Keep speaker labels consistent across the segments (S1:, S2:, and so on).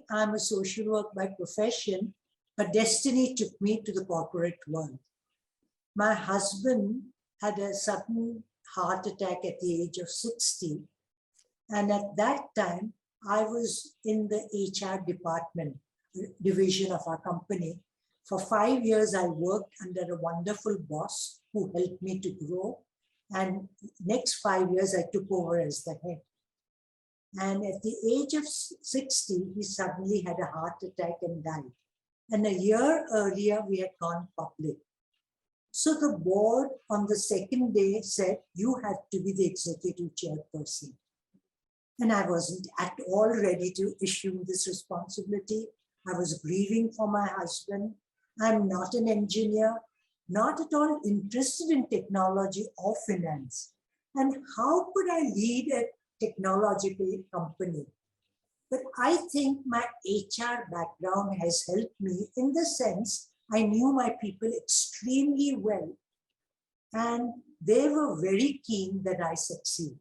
S1: I'm a social worker by profession, but destiny took me to the corporate world. My husband had a sudden heart attack at the age of 60. And at that time, I was in the HR department, division of our company. For 5 years, I worked under a wonderful boss who helped me to grow. And next 5 years, I took over as the head. And at the age of 60, he suddenly had a heart attack and died. And a year earlier, we had gone public. So the board on the second day said, you have to be the executive chairperson. And I wasn't at all ready to assume this responsibility. I was grieving for my husband. I'm not an engineer, not at all interested in technology or finance. And how could I lead a technological company? But I think my HR background has helped me in the sense I knew my people extremely well, and they were very keen that I succeed.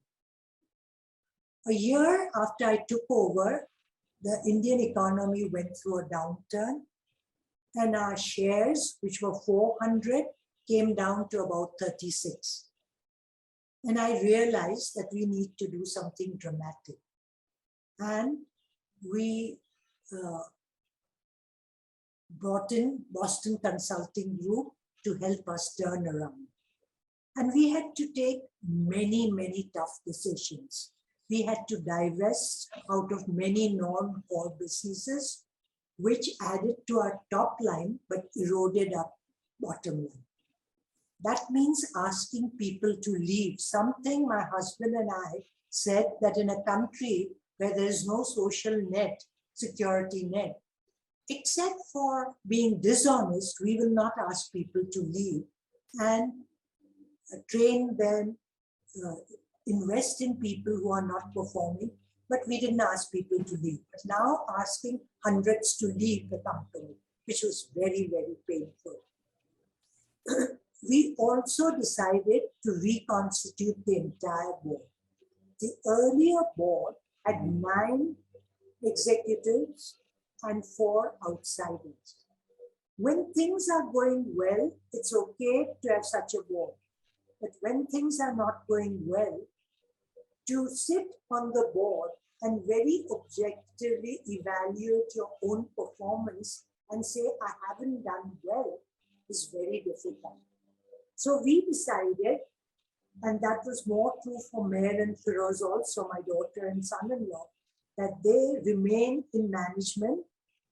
S1: A year after I took over, the Indian economy went through a downturn, and our shares, which were 400, came down to about 36. And I realized that we need to do something dramatic. And we brought in Boston Consulting Group to help us turn around. And we had to take many, many tough decisions. We had to divest out of many non-core businesses, which added to our top line, but eroded our bottom line. That means asking people to leave, something my husband and I said that in a country where there is no social net, security net, except for being dishonest, we will not ask people to leave and train them, invest in people who are not performing, but we didn't ask people to leave. But now asking hundreds to leave the company, which was very, very painful. We also decided to reconstitute the entire board. The earlier board had 9 executives and 4 outsiders. When things are going well, it's okay to have such a board. But when things are not going well, to sit on the board and very objectively evaluate your own performance and say, I haven't done well, is very difficult. So we decided, and that was more true for Mayor and Firoz also, my daughter and son-in-law, that they remain in management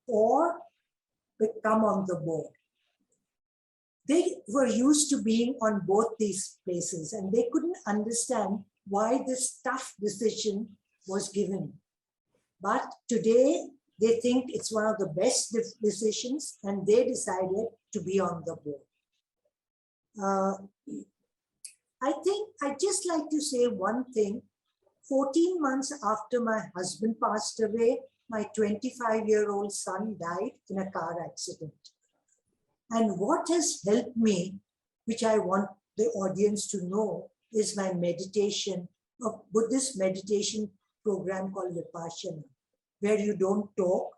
S1: or become on the board. They were used to being on both these places, and they couldn't understand why this tough decision was given. But today, they think it's one of the best decisions, and they decided to be on the board. I think I'd just like to say one thing. 14 months after my husband passed away, my 25-year-old son died in a car accident. And what has helped me, which I want the audience to know, is my meditation, a Buddhist meditation program called Vipassana, where you don't talk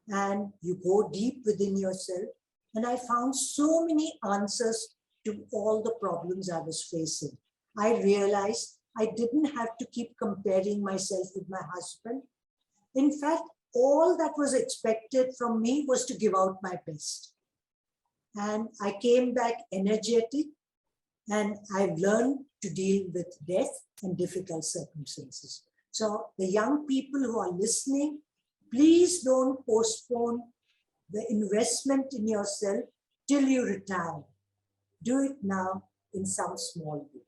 S1: and you go deep within yourself. And I found so many answers to all the problems I was facing. I realized I didn't have to keep comparing myself with my husband. In fact, all that was expected from me was to give out my best. And I came back energetic, and I've learned to deal with death and difficult circumstances. So the young people who are listening, please don't postpone the investment in yourself till you retire. Do it now in some small way.